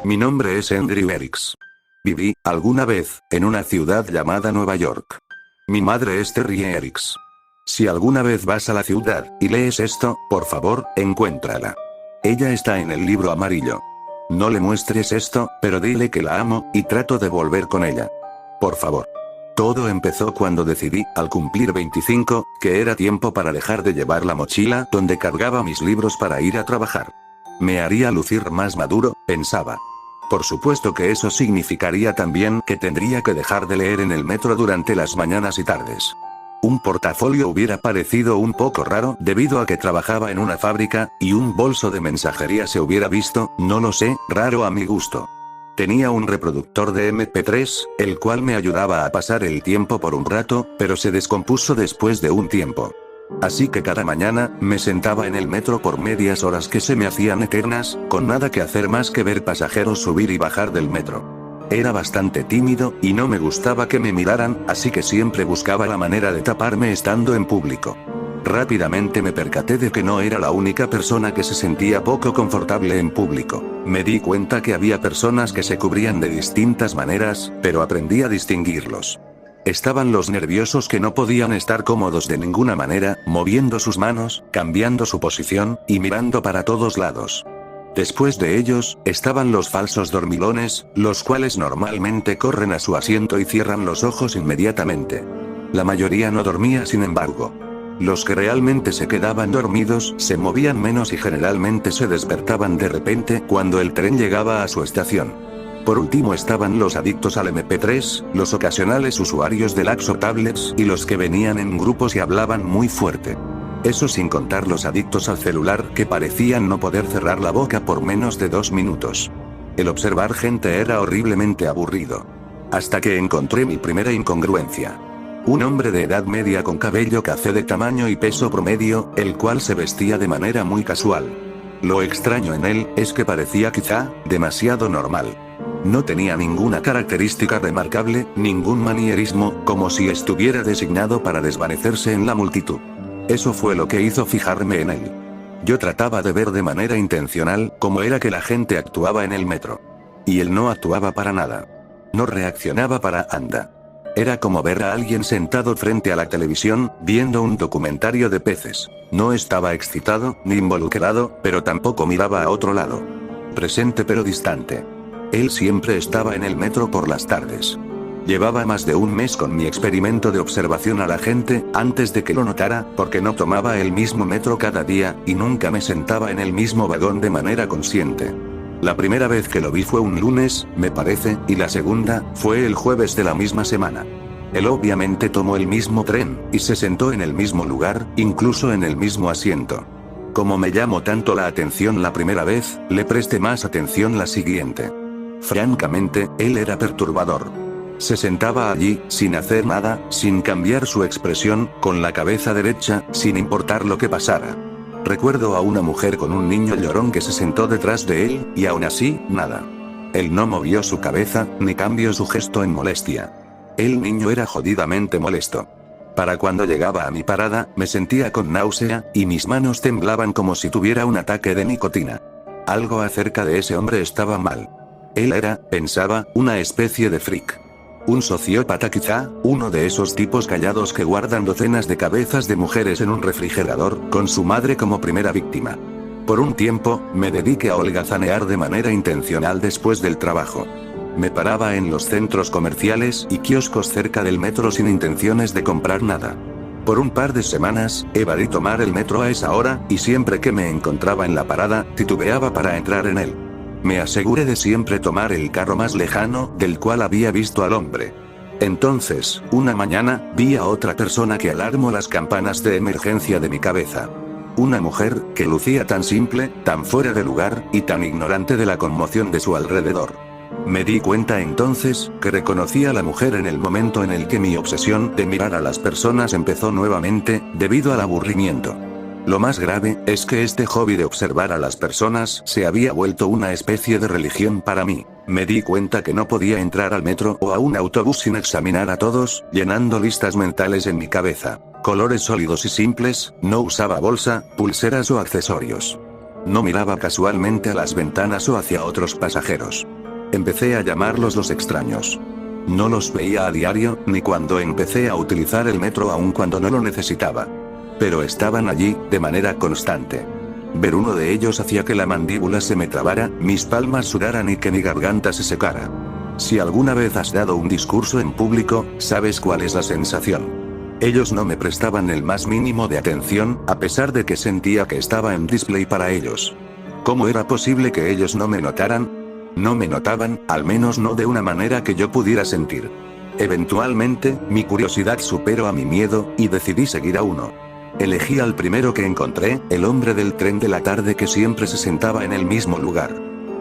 Mi nombre es Andrew Eriks. Viví, alguna vez, en una ciudad llamada Nueva York. Mi madre es Terry Eriks. Si alguna vez vas a la ciudad, y lees esto, por favor, encuéntrala. Ella está en el libro amarillo. No le muestres esto, pero dile que la amo, y trato de volver con ella. Por favor. Todo empezó cuando decidí, al cumplir 25, que era tiempo para dejar de llevar la mochila donde cargaba mis libros para ir a trabajar. Me haría lucir más maduro, pensaba. Por supuesto que eso significaría también que tendría que dejar de leer en el metro durante las mañanas y tardes. Un portafolio hubiera parecido un poco raro debido a que trabajaba en una fábrica, y un bolso de mensajería se hubiera visto, no lo sé, raro a mi gusto. Tenía un reproductor de MP3, el cual me ayudaba a pasar el tiempo por un rato, pero se descompuso después de un tiempo. Así que cada mañana, me sentaba en el metro por medias horas que se me hacían eternas, con nada que hacer más que ver pasajeros subir y bajar del metro. Era bastante tímido, y no me gustaba que me miraran, así que siempre buscaba la manera de taparme estando en público. Rápidamente me percaté de que no era la única persona que se sentía poco confortable en público. Me di cuenta que había personas que se cubrían de distintas maneras, pero aprendí a distinguirlos. Estaban los nerviosos que no podían estar cómodos de ninguna manera, moviendo sus manos, cambiando su posición, y mirando para todos lados. Después de ellos, estaban los falsos dormilones, los cuales normalmente corren a su asiento y cierran los ojos inmediatamente. La mayoría no dormía, sin embargo. Los que realmente se quedaban dormidos se movían menos y generalmente se despertaban de repente cuando el tren llegaba a su estación. Por último estaban los adictos al MP3, los ocasionales usuarios de laxo tablets y los que venían en grupos y hablaban muy fuerte. Eso sin contar los adictos al celular que parecían no poder cerrar la boca por menos de 2 minutos. El observar gente era horriblemente aburrido. Hasta que encontré mi primera incongruencia. Un hombre de edad media con cabello café de tamaño y peso promedio, el cual se vestía de manera muy casual. Lo extraño en él, es que parecía quizá, demasiado normal. No tenía ninguna característica remarcable, ningún manierismo, como si estuviera designado para desvanecerse en la multitud. Eso fue lo que hizo fijarme en él. Yo trataba de ver de manera intencional cómo era que la gente actuaba en el metro. Y él no actuaba para nada. No reaccionaba para nada. Era como ver a alguien sentado frente a la televisión, viendo un documentario de peces. No estaba excitado, ni involucrado, pero tampoco miraba a otro lado. Presente pero distante. Él siempre estaba en el metro por las tardes. Llevaba más de un mes con mi experimento de observación a la gente, antes de que lo notara, porque no tomaba el mismo metro cada día, y nunca me sentaba en el mismo vagón de manera consciente. La primera vez que lo vi fue un lunes, me parece, y la segunda, fue el jueves de la misma semana. Él obviamente tomó el mismo tren, y se sentó en el mismo lugar, incluso en el mismo asiento. Como me llamó tanto la atención la primera vez, le presté más atención la siguiente. Francamente, él era perturbador. Se sentaba allí, sin hacer nada, sin cambiar su expresión, con la cabeza derecha, sin importar lo que pasara. Recuerdo a una mujer con un niño llorón que se sentó detrás de él, y aún así, nada. Él no movió su cabeza, ni cambió su gesto en molestia. El niño era jodidamente molesto. Para cuando llegaba a mi parada, me sentía con náusea, y mis manos temblaban como si tuviera un ataque de nicotina. Algo acerca de ese hombre estaba mal. Él era, pensaba, una especie de freak. Un sociópata quizá, uno de esos tipos callados que guardan docenas de cabezas de mujeres en un refrigerador, con su madre como primera víctima. Por un tiempo, me dediqué a holgazanear de manera intencional después del trabajo. Me paraba en los centros comerciales y kioscos cerca del metro sin intenciones de comprar nada. Por un par de semanas, evadí tomar el metro a esa hora, y siempre que me encontraba en la parada, titubeaba para entrar en él. Me aseguré de siempre tomar el carro más lejano, del cual había visto al hombre. Entonces, una mañana, vi a otra persona que alarmó las campanas de emergencia de mi cabeza. Una mujer, que lucía tan simple, tan fuera de lugar, y tan ignorante de la conmoción de su alrededor. Me di cuenta entonces, que reconocí a la mujer en el momento en el que mi obsesión de mirar a las personas empezó nuevamente, debido al aburrimiento. Lo más grave, es que este hobby de observar a las personas se había vuelto una especie de religión para mí. Me di cuenta que no podía entrar al metro o a un autobús sin examinar a todos, llenando listas mentales en mi cabeza. Colores sólidos y simples, no usaba bolsa, pulseras o accesorios. No miraba casualmente a las ventanas o hacia otros pasajeros. Empecé a llamarlos los extraños. No los veía a diario, ni cuando empecé a utilizar el metro aun cuando no lo necesitaba. Pero estaban allí, de manera constante. Ver uno de ellos hacía que la mandíbula se me trabara, mis palmas sudaran y que mi garganta se secara. Si alguna vez has dado un discurso en público, sabes cuál es la sensación. Ellos no me prestaban el más mínimo de atención, a pesar de que sentía que estaba en display para ellos. ¿Cómo era posible que ellos no me notaran? No me notaban, al menos no de una manera que yo pudiera sentir. Eventualmente, mi curiosidad superó a mi miedo, y decidí seguir a uno. Elegí al primero que encontré, el hombre del tren de la tarde que siempre se sentaba en el mismo lugar.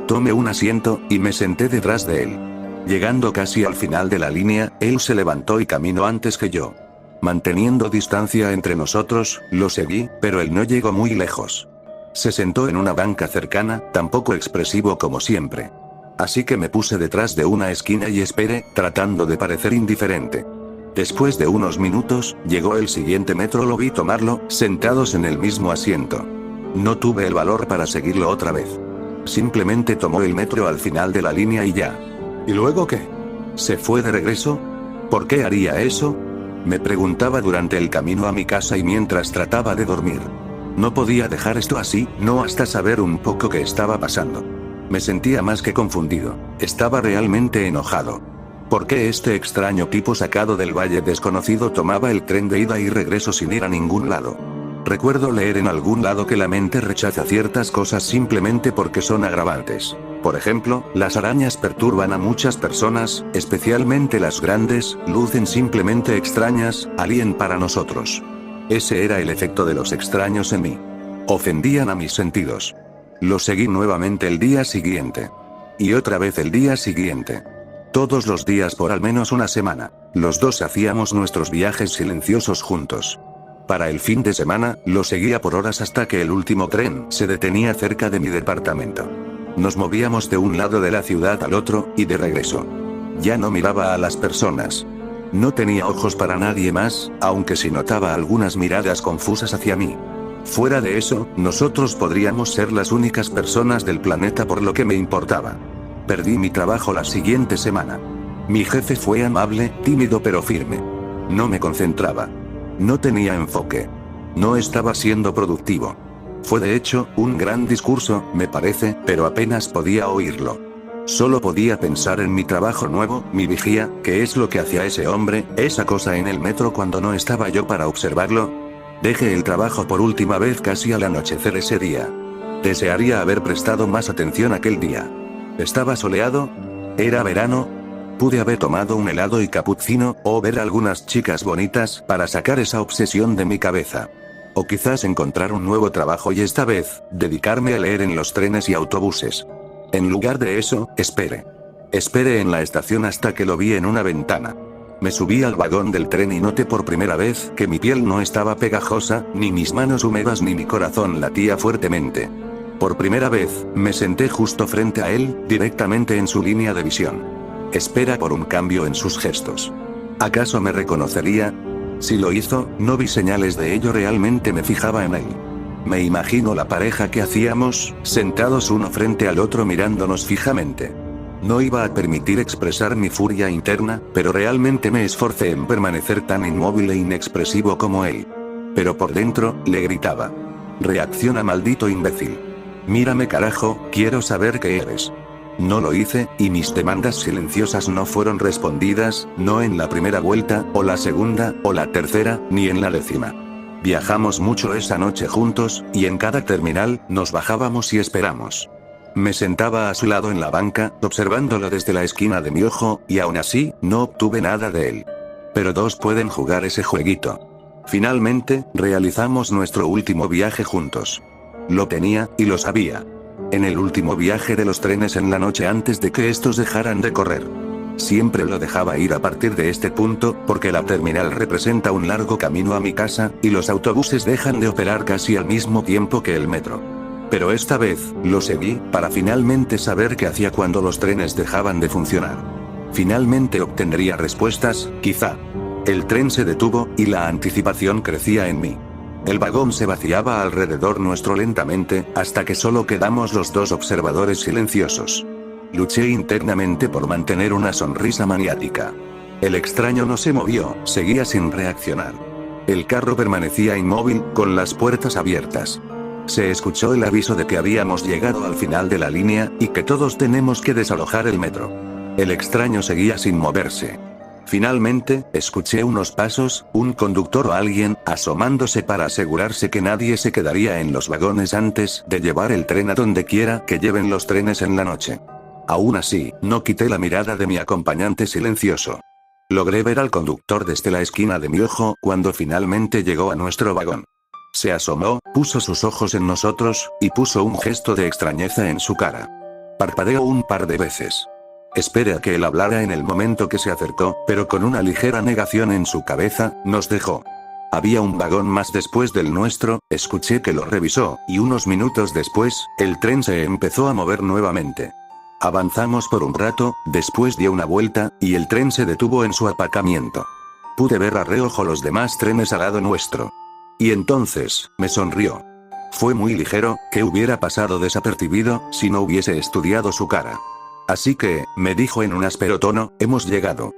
Tomé un asiento, y me senté detrás de él. Llegando casi al final de la línea, él se levantó y caminó antes que yo. Manteniendo distancia entre nosotros, lo seguí, pero él no llegó muy lejos. Se sentó en una banca cercana, tan poco expresivo como siempre. Así que me puse detrás de una esquina y esperé, tratando de parecer indiferente. Después de unos minutos, llegó el siguiente metro, lo vi tomarlo, sentados en el mismo asiento. No tuve el valor para seguirlo otra vez. Simplemente tomó el metro al final de la línea y ya. ¿Y luego qué? ¿Se fue de regreso? ¿Por qué haría eso? Me preguntaba durante el camino a mi casa y mientras trataba de dormir. No podía dejar esto así, no hasta saber un poco qué estaba pasando. Me sentía más que confundido. Estaba realmente enojado. ¿Por qué este extraño tipo sacado del valle desconocido tomaba el tren de ida y regreso sin ir a ningún lado? Recuerdo leer en algún lado que la mente rechaza ciertas cosas simplemente porque son agravantes. Por ejemplo, las arañas perturban a muchas personas, especialmente las grandes, lucen simplemente extrañas, alien para nosotros. Ese era el efecto de los extraños en mí. Ofendían a mis sentidos. Lo seguí nuevamente el día siguiente. Y otra vez el día siguiente. Todos los días por al menos una semana, los dos hacíamos nuestros viajes silenciosos juntos. Para el fin de semana, lo seguía por horas hasta que el último tren se detenía cerca de mi departamento. Nos movíamos de un lado de la ciudad al otro, y de regreso. Ya no miraba a las personas. No tenía ojos para nadie más, aunque sí notaba algunas miradas confusas hacia mí. Fuera de eso, nosotros podríamos ser las únicas personas del planeta por lo que me importaba. Perdí mi trabajo la siguiente semana. Mi jefe fue amable, tímido pero firme. No me concentraba. No tenía enfoque. No estaba siendo productivo. Fue de hecho, un gran discurso, me parece, pero apenas podía oírlo. Solo podía pensar en mi trabajo nuevo, mi vigía, qué es lo que hacía ese hombre, esa cosa en el metro cuando no estaba yo para observarlo. Dejé el trabajo por última vez casi al anochecer ese día. Desearía haber prestado más atención aquel día. ¿Estaba soleado? ¿Era verano? Pude haber tomado un helado y capuchino, o ver algunas chicas bonitas, para sacar esa obsesión de mi cabeza. O quizás encontrar un nuevo trabajo y esta vez, dedicarme a leer en los trenes y autobuses. En lugar de eso, esperé. Esperé en la estación hasta que lo vi en una ventana. Me subí al vagón del tren y noté por primera vez que mi piel no estaba pegajosa, ni mis manos húmedas ni mi corazón latía fuertemente. Por primera vez, me senté justo frente a él, directamente en su línea de visión. Espera por un cambio en sus gestos. ¿Acaso me reconocería? Si lo hizo, no vi señales de ello, realmente me fijaba en él. Me imagino la pareja que hacíamos, sentados uno frente al otro mirándonos fijamente. No iba a permitir expresar mi furia interna, pero realmente me esforcé en permanecer tan inmóvil e inexpresivo como él. Pero por dentro, le gritaba. Reacciona, maldito imbécil. Mírame carajo, quiero saber qué eres. No lo hice, y mis demandas silenciosas no fueron respondidas, no en la primera vuelta, o la segunda, o la tercera, ni en la 10ª. Viajamos mucho esa noche juntos, y en cada terminal, nos bajábamos y esperamos. Me sentaba a su lado en la banca, observándolo desde la esquina de mi ojo, y aún así, no obtuve nada de él. Pero dos pueden jugar ese jueguito. Finalmente, realizamos nuestro último viaje juntos. Lo tenía, y lo sabía. En el último viaje de los trenes en la noche antes de que estos dejaran de correr. Siempre lo dejaba ir a partir de este punto, porque la terminal representa un largo camino a mi casa, y los autobuses dejan de operar casi al mismo tiempo que el metro. Pero esta vez, lo seguí, para finalmente saber qué hacía cuando los trenes dejaban de funcionar. Finalmente obtendría respuestas, quizá. El tren se detuvo, y la anticipación crecía en mí. El vagón se vaciaba alrededor nuestro lentamente, hasta que solo quedamos los dos observadores silenciosos. Luché internamente por mantener una sonrisa maniática. El extraño no se movió, seguía sin reaccionar. El carro permanecía inmóvil, con las puertas abiertas. Se escuchó el aviso de que habíamos llegado al final de la línea, y que todos tenemos que desalojar el metro. El extraño seguía sin moverse. Finalmente, escuché unos pasos, un conductor o alguien, asomándose para asegurarse que nadie se quedaría en los vagones antes de llevar el tren a donde quiera que lleven los trenes en la noche. Aún así, no quité la mirada de mi acompañante silencioso. Logré ver al conductor desde la esquina de mi ojo cuando finalmente llegó a nuestro vagón. Se asomó, puso sus ojos en nosotros, y puso un gesto de extrañeza en su cara. Parpadeó un par de veces. Esperé a que él hablara en el momento que se acercó, pero con una ligera negación en su cabeza, nos dejó. Había un vagón más después del nuestro, escuché que lo revisó, y unos minutos después, el tren se empezó a mover nuevamente. Avanzamos por un rato, después dio una vuelta, y el tren se detuvo en su aparcamiento. Pude ver a reojo los demás trenes al lado nuestro. Y entonces, me sonrió. Fue muy ligero, que hubiera pasado desapercibido, si no hubiese estudiado su cara. Así que, me dijo en un áspero tono, hemos llegado.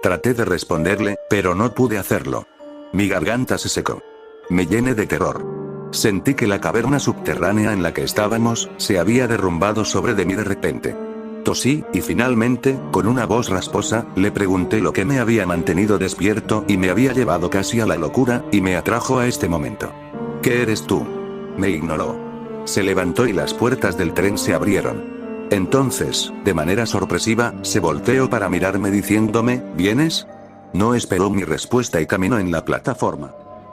Traté de responderle, pero no pude hacerlo. Mi garganta se secó. Me llené de terror. Sentí que la caverna subterránea en la que estábamos, se había derrumbado sobre de mí de repente. Tosí, y finalmente, con una voz rasposa, le pregunté lo que me había mantenido despierto y me había llevado casi a la locura, y me atrajo a este momento. ¿Qué eres tú? Me ignoró. Se levantó y las puertas del tren se abrieron. Entonces, de manera sorpresiva, se volteó para mirarme diciéndome, ¿vienes? No esperó mi respuesta y caminó en la plataforma.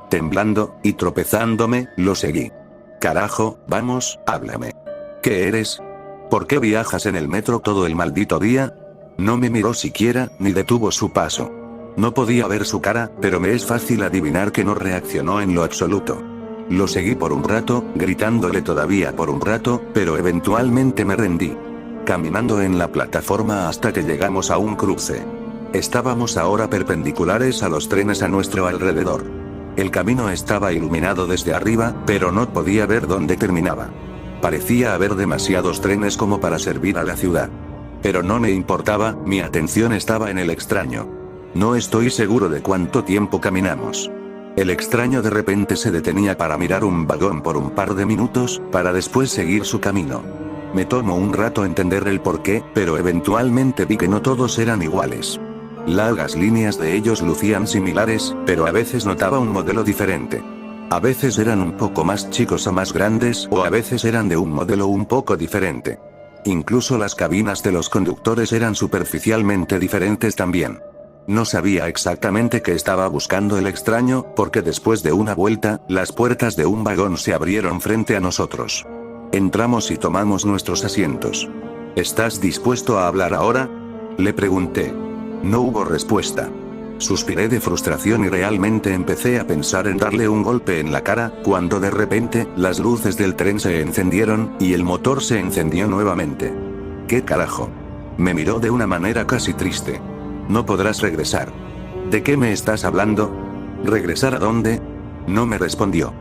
Temblando, y tropezándome, lo seguí. Carajo, vamos, háblame. ¿Qué eres? ¿Por qué viajas en el metro todo el maldito día? No me miró siquiera, ni detuvo su paso. No podía ver su cara, pero me es fácil adivinar que no reaccionó en lo absoluto. Lo seguí por un rato, gritándole todavía por un rato, pero eventualmente me rendí. Caminando en la plataforma hasta que llegamos a un cruce. Estábamos ahora perpendiculares a los trenes a nuestro alrededor. El camino estaba iluminado desde arriba, pero no podía ver dónde terminaba. Parecía haber demasiados trenes como para servir a la ciudad. Pero no me importaba, mi atención estaba en el extraño. No estoy seguro de cuánto tiempo caminamos. El extraño de repente se detenía para mirar un vagón por un par de minutos, para después seguir su camino. Me tomó un rato entender el porqué, pero eventualmente vi que no todos eran iguales. Largas líneas de ellos lucían similares, pero a veces notaba un modelo diferente. A veces eran un poco más chicos o más grandes, o a veces eran de un modelo un poco diferente. Incluso las cabinas de los conductores eran superficialmente diferentes también. No sabía exactamente qué estaba buscando el extraño, porque después de una vuelta, las puertas de un vagón se abrieron frente a nosotros. Entramos y tomamos nuestros asientos. ¿Estás dispuesto a hablar ahora? Le pregunté. No hubo respuesta. Suspiré de frustración y realmente empecé a pensar en darle un golpe en la cara, cuando de repente, las luces del tren se encendieron, y el motor se encendió nuevamente. ¿Qué carajo? Me miró de una manera casi triste. No podrás regresar. ¿De qué me estás hablando? ¿Regresar a dónde? No me respondió.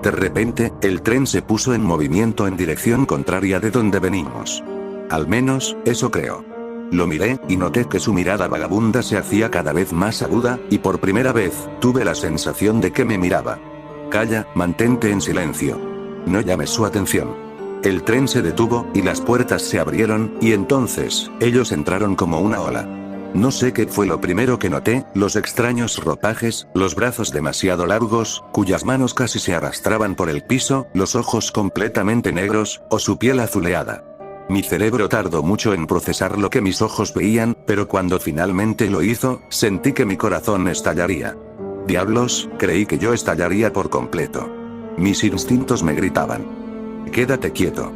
De repente, el tren se puso en movimiento en dirección contraria de donde venimos. Al menos, eso creo. Lo miré, y noté que su mirada vagabunda se hacía cada vez más aguda, y por primera vez, tuve la sensación de que me miraba. Calla, mantente en silencio. No llames su atención. El tren se detuvo, y las puertas se abrieron, y entonces, ellos entraron como una ola. No sé qué fue lo primero que noté, los extraños ropajes, los brazos demasiado largos, cuyas manos casi se arrastraban por el piso, los ojos completamente negros, o su piel azuleada. Mi cerebro tardó mucho en procesar lo que mis ojos veían, pero cuando finalmente lo hizo, sentí que mi corazón estallaría. Diablos, creí que yo estallaría por completo. Mis instintos me gritaban. Quédate quieto.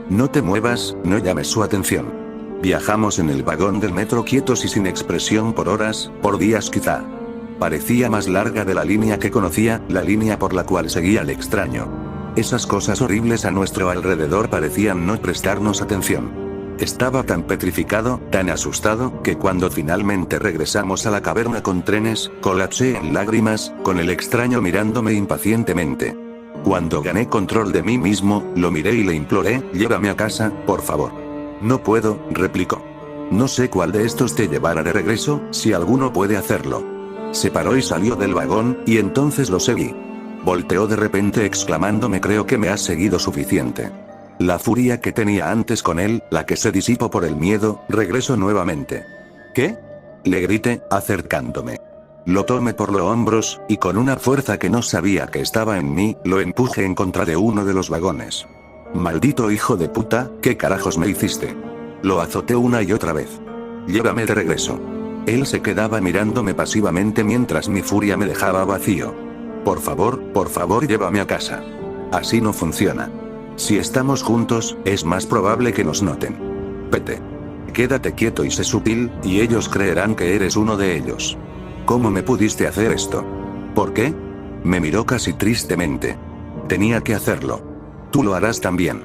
No te muevas, no llames su atención. Viajamos en el vagón del metro quietos y sin expresión por horas, por días quizá. Parecía más larga de la línea que conocía, la línea por la cual seguía al extraño. Esas cosas horribles a nuestro alrededor parecían no prestarnos atención. Estaba tan petrificado, tan asustado, que cuando finalmente regresamos a la caverna con trenes, colapsé en lágrimas, con el extraño mirándome impacientemente. Cuando gané control de mí mismo, lo miré y le imploré, llévame a casa, por favor. No puedo, replicó. No sé cuál de estos te llevará de regreso, si alguno puede hacerlo. Se paró y salió del vagón, y entonces lo seguí. Volteó de repente exclamándome, creo que me has seguido suficiente. La furia que tenía antes con él, la que se disipó por el miedo, regresó nuevamente. ¿Qué? Le grité, acercándome. Lo tomé por los hombros, y con una fuerza que no sabía que estaba en mí, lo empujé en contra de uno de los vagones. Maldito hijo de puta, ¿qué carajos me hiciste? Lo azoté una y otra vez. Llévame de regreso. Él se quedaba mirándome pasivamente mientras mi furia me dejaba vacío. Por favor, llévame a casa. Así no funciona. Si estamos juntos, es más probable que nos noten. Vete. Quédate quieto y sé sutil, y ellos creerán que eres uno de ellos. ¿Cómo me pudiste hacer esto? ¿Por qué? Me miró casi tristemente. Tenía que hacerlo. Tú lo harás también.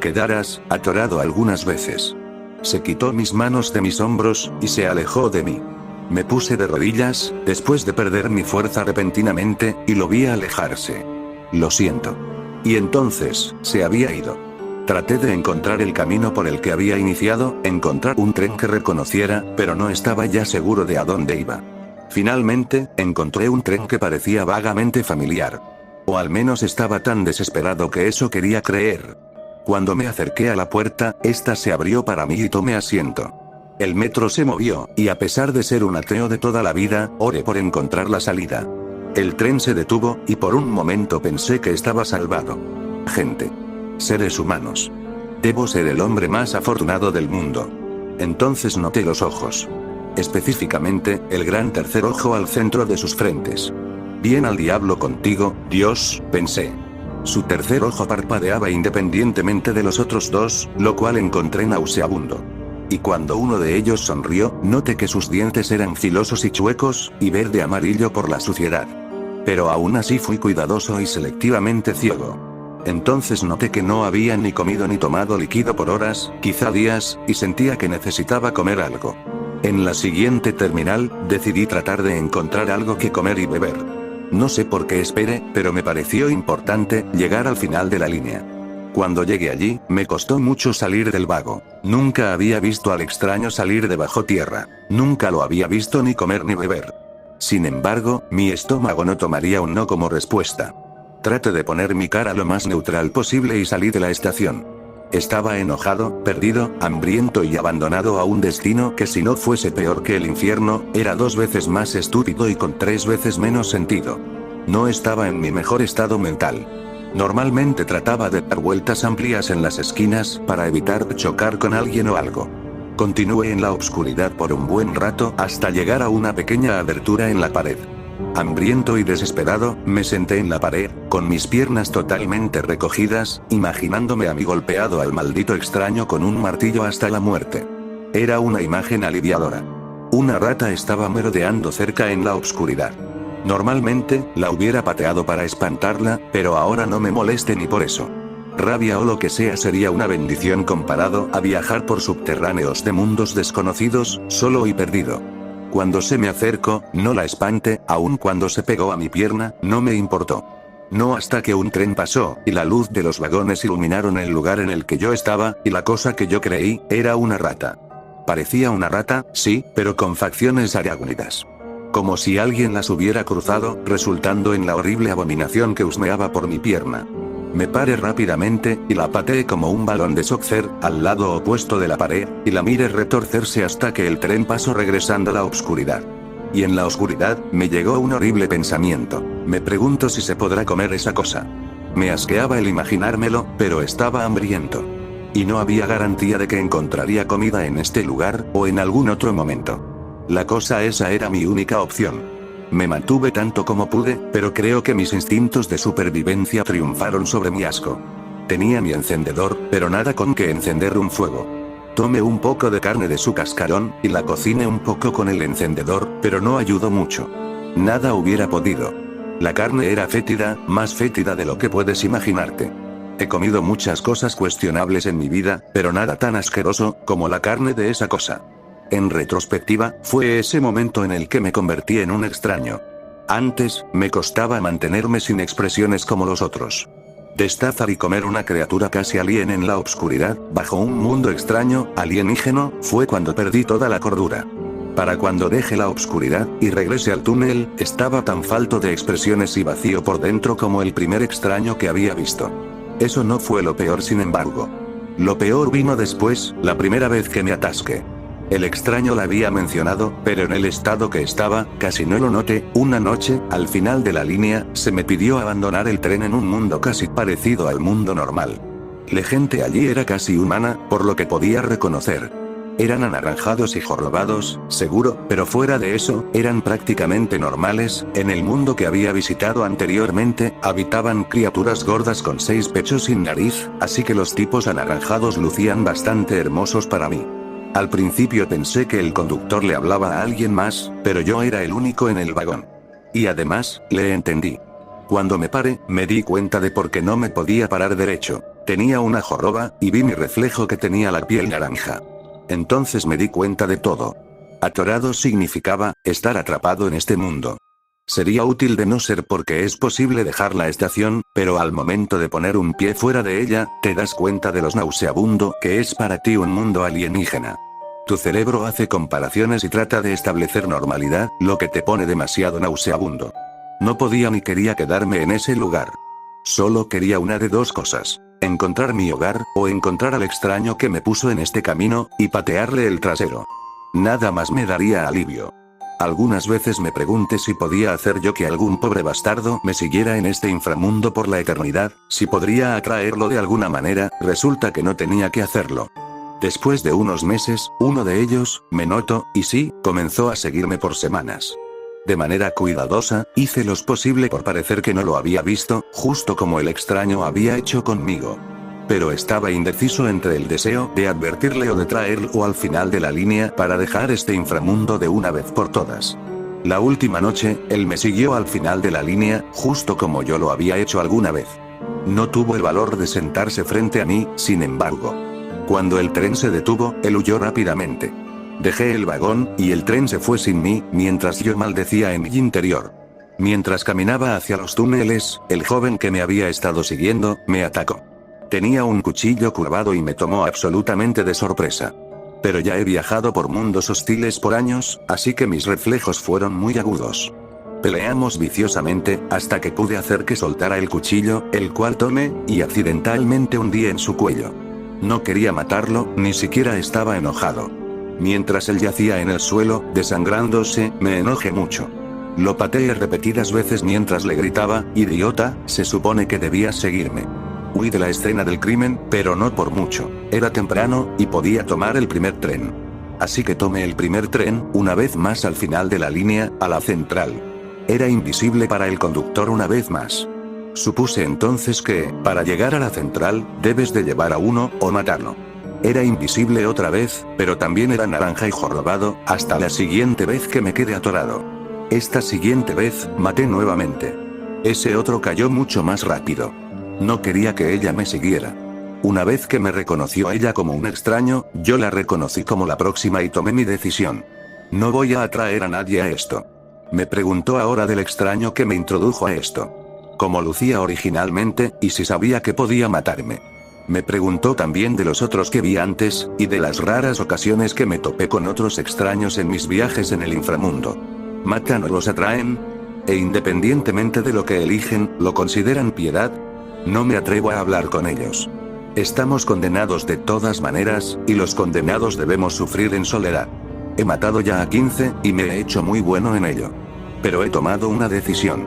Quedarás atorado algunas veces. Se quitó mis manos de mis hombros, y se alejó de mí. Me puse de rodillas, después de perder mi fuerza repentinamente, y lo vi alejarse. Lo siento. Y entonces, se había ido. Traté de encontrar el camino por el que había iniciado, encontrar un tren que reconociera, pero no estaba ya seguro de a dónde iba. Finalmente, encontré un tren que parecía vagamente familiar. O al menos estaba tan desesperado que eso quería creer. Cuando me acerqué a la puerta, esta se abrió para mí y tomé asiento. El metro se movió, y a pesar de ser un ateo de toda la vida, oré por encontrar la salida. El tren se detuvo, y por un momento pensé que estaba salvado. Gente. Seres humanos. Debo ser el hombre más afortunado del mundo. Entonces noté los ojos. Específicamente, el gran tercer ojo al centro de sus frentes. Bien al diablo contigo, Dios, pensé. Su tercer ojo parpadeaba independientemente de los otros dos, lo cual encontré nauseabundo. Y cuando uno de ellos sonrió, noté que sus dientes eran filosos y chuecos, y verde amarillo por la suciedad. Pero aún así fui cuidadoso y selectivamente ciego. Entonces noté que no había ni comido ni tomado líquido por horas, quizá días, y sentía que necesitaba comer algo. En la siguiente terminal, decidí tratar de encontrar algo que comer y beber. No sé por qué esperé, pero me pareció importante llegar al final de la línea. Cuando llegué allí, me costó mucho salir del vago. Nunca había visto al extraño salir de bajo tierra. Nunca lo había visto ni comer ni beber. Sin embargo, mi estómago no tomaría un no como respuesta. Traté de poner mi cara lo más neutral posible y salí de la estación. Estaba enojado, perdido, hambriento y abandonado a un destino que, si no fuese peor que el infierno, era 2 veces más estúpido y con 3 veces menos sentido. No estaba en mi mejor estado mental. Normalmente trataba de dar vueltas amplias en las esquinas para evitar chocar con alguien o algo. Continué en la oscuridad por un buen rato hasta llegar a una pequeña abertura en la pared. Hambriento y desesperado, me senté en la pared, con mis piernas totalmente recogidas, imaginándome a mí golpeado al maldito extraño con un martillo hasta la muerte. Era una imagen aliviadora. Una rata estaba merodeando cerca en la oscuridad. Normalmente, la hubiera pateado para espantarla, pero ahora no me moleste ni por eso. Rabia o lo que sea sería una bendición comparado a viajar por subterráneos de mundos desconocidos, solo y perdido. Cuando se me acercó, no la espante, aun cuando se pegó a mi pierna, no me importó. No hasta que un tren pasó, y la luz de los vagones iluminaron el lugar en el que yo estaba, y la cosa que yo creí, era una rata. Parecía una rata, sí, pero con facciones arácnidas. Como si alguien las hubiera cruzado, resultando en la horrible abominación que husmeaba por mi pierna. Me paré rápidamente, y la pateé como un balón de soccer, al lado opuesto de la pared, y la miré retorcerse hasta que el tren pasó regresando a la oscuridad. Y en la oscuridad, me llegó un horrible pensamiento. Me pregunto si se podrá comer esa cosa. Me asqueaba el imaginármelo, pero estaba hambriento. Y no había garantía de que encontraría comida en este lugar, o en algún otro momento. La cosa esa era mi única opción. Me mantuve tanto como pude, pero creo que mis instintos de supervivencia triunfaron sobre mi asco. Tenía mi encendedor, pero nada con que encender un fuego. Tomé un poco de carne de su cascarón, y la cociné un poco con el encendedor, pero no ayudó mucho. Nada hubiera podido. La carne era fétida, más fétida de lo que puedes imaginarte. He comido muchas cosas cuestionables en mi vida, pero nada tan asqueroso como la carne de esa cosa. En retrospectiva, fue ese momento en el que me convertí en un extraño. Antes, me costaba mantenerme sin expresiones como los otros. Destazar y comer una criatura casi alien en la obscuridad, bajo un mundo extraño, alienígeno, fue cuando perdí toda la cordura. Para cuando deje la obscuridad, y regrese al túnel, estaba tan falto de expresiones y vacío por dentro como el primer extraño que había visto. Eso no fue lo peor, sin embargo. Lo peor vino después, la primera vez que me atasqué. El extraño la había mencionado, pero en el estado que estaba, casi no lo noté. Una noche, al final de la línea, se me pidió abandonar el tren en un mundo casi parecido al mundo normal. La gente allí era casi humana, por lo que podía reconocer. Eran anaranjados y jorobados, seguro, pero fuera de eso, eran prácticamente normales. En el mundo que había visitado anteriormente, habitaban criaturas gordas con 6 pechos sin nariz, así que los tipos anaranjados lucían bastante hermosos para mí. Al principio pensé que el conductor le hablaba a alguien más, pero yo era el único en el vagón. Y además, le entendí. Cuando me paré, me di cuenta de por qué no me podía parar derecho. Tenía una joroba, y vi mi reflejo que tenía la piel naranja. Entonces me di cuenta de todo. Atorado significaba, estar atrapado en este mundo. Sería útil de no ser porque es posible dejar la estación, pero al momento de poner un pie fuera de ella, te das cuenta de lo nauseabundo que es para ti un mundo alienígena. Tu cerebro hace comparaciones y trata de establecer normalidad, lo que te pone demasiado nauseabundo. No podía ni quería quedarme en ese lugar. Solo quería una de dos cosas: encontrar mi hogar, o encontrar al extraño que me puso en este camino, y patearle el trasero. Nada más me daría alivio. Algunas veces me pregunté si podía hacer yo que algún pobre bastardo me siguiera en este inframundo por la eternidad, si podría atraerlo de alguna manera. Resulta que no tenía que hacerlo. Después de unos meses, uno de ellos, me notó, y sí, comenzó a seguirme por semanas. De manera cuidadosa, hice lo posible por parecer que no lo había visto, justo como el extraño había hecho conmigo. Pero estaba indeciso entre el deseo de advertirle o de traerlo al final de la línea para dejar este inframundo de una vez por todas. La última noche, él me siguió al final de la línea, justo como yo lo había hecho alguna vez. No tuvo el valor de sentarse frente a mí, sin embargo. Cuando el tren se detuvo, él huyó rápidamente. Dejé el vagón, y el tren se fue sin mí, mientras yo maldecía en mi interior. Mientras caminaba hacia los túneles, el joven que me había estado siguiendo, me atacó. Tenía un cuchillo curvado y me tomó absolutamente de sorpresa. Pero ya he viajado por mundos hostiles por años, así que mis reflejos fueron muy agudos. Peleamos viciosamente, hasta que pude hacer que soltara el cuchillo, el cual tomé, y accidentalmente hundí en su cuello. No quería matarlo, ni siquiera estaba enojado. Mientras él yacía en el suelo, desangrándose, me enojé mucho. Lo pateé repetidas veces mientras le gritaba: «Idiota, se supone que debías seguirme». Huí de la escena del crimen, pero no por mucho. Era temprano, y podía tomar el primer tren. Así que tomé el primer tren, una vez más al final de la línea, a la central. Era invisible para el conductor una vez más. Supuse entonces que, para llegar a la central, debes de llevar a uno, o matarlo. Era invisible otra vez, pero también era naranja y jorobado, hasta la siguiente vez que me quedé atorado. Esta siguiente vez, maté nuevamente. Ese otro cayó mucho más rápido. No quería que ella me siguiera. Una vez que me reconoció a ella como un extraño, yo la reconocí como la próxima y tomé mi decisión. No voy a atraer a nadie a esto. Me preguntó ahora del extraño que me introdujo a esto. Cómo lucía originalmente, y si sabía que podía matarme. Me preguntó también de los otros que vi antes, y de las raras ocasiones que me topé con otros extraños en mis viajes en el inframundo. ¿Matan o los atraen? E independientemente de lo que eligen, ¿lo consideran piedad? No me atrevo a hablar con ellos. Estamos condenados de todas maneras, y los condenados debemos sufrir en soledad. He matado ya a 15, y me he hecho muy bueno en ello. Pero he tomado una decisión.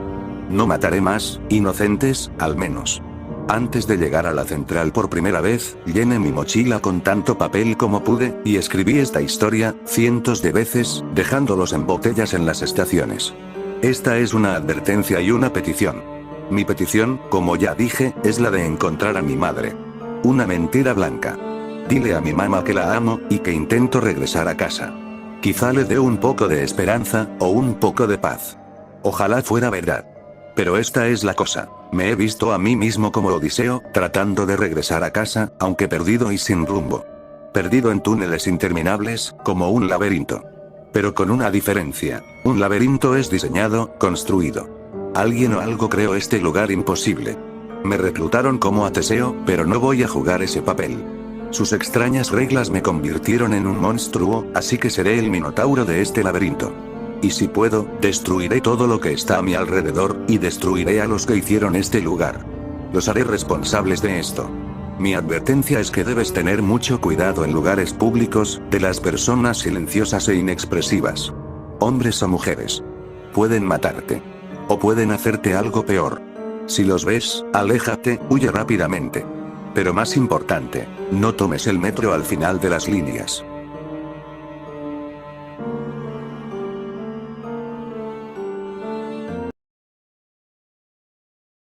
No mataré más, inocentes, al menos. Antes de llegar a la central por primera vez, llené mi mochila con tanto papel como pude, y escribí esta historia, cientos de veces, dejándolos en botellas en las estaciones. Esta es una advertencia y una petición. Mi petición, como ya dije, es la de encontrar a mi madre. Una mentira blanca. Dile a mi mamá que la amo, y que intento regresar a casa. Quizá le dé un poco de esperanza, o un poco de paz. Ojalá fuera verdad. Pero esta es la cosa. Me he visto a mí mismo como Odiseo, tratando de regresar a casa, aunque perdido y sin rumbo. Perdido en túneles interminables, como un laberinto. Pero con una diferencia. Un laberinto es diseñado, construido. Alguien o algo creó este lugar imposible. Me reclutaron como a Teseo, pero no voy a jugar ese papel. Sus extrañas reglas me convirtieron en un monstruo, así que seré el minotauro de este laberinto. Y si puedo, destruiré todo lo que está a mi alrededor, y destruiré a los que hicieron este lugar. Los haré responsables de esto. Mi advertencia es que debes tener mucho cuidado en lugares públicos, de las personas silenciosas e inexpresivas. Hombres o mujeres. Pueden matarte. O pueden hacerte algo peor. Si los ves, aléjate, huye rápidamente. Pero más importante, no tomes el metro al final de las líneas.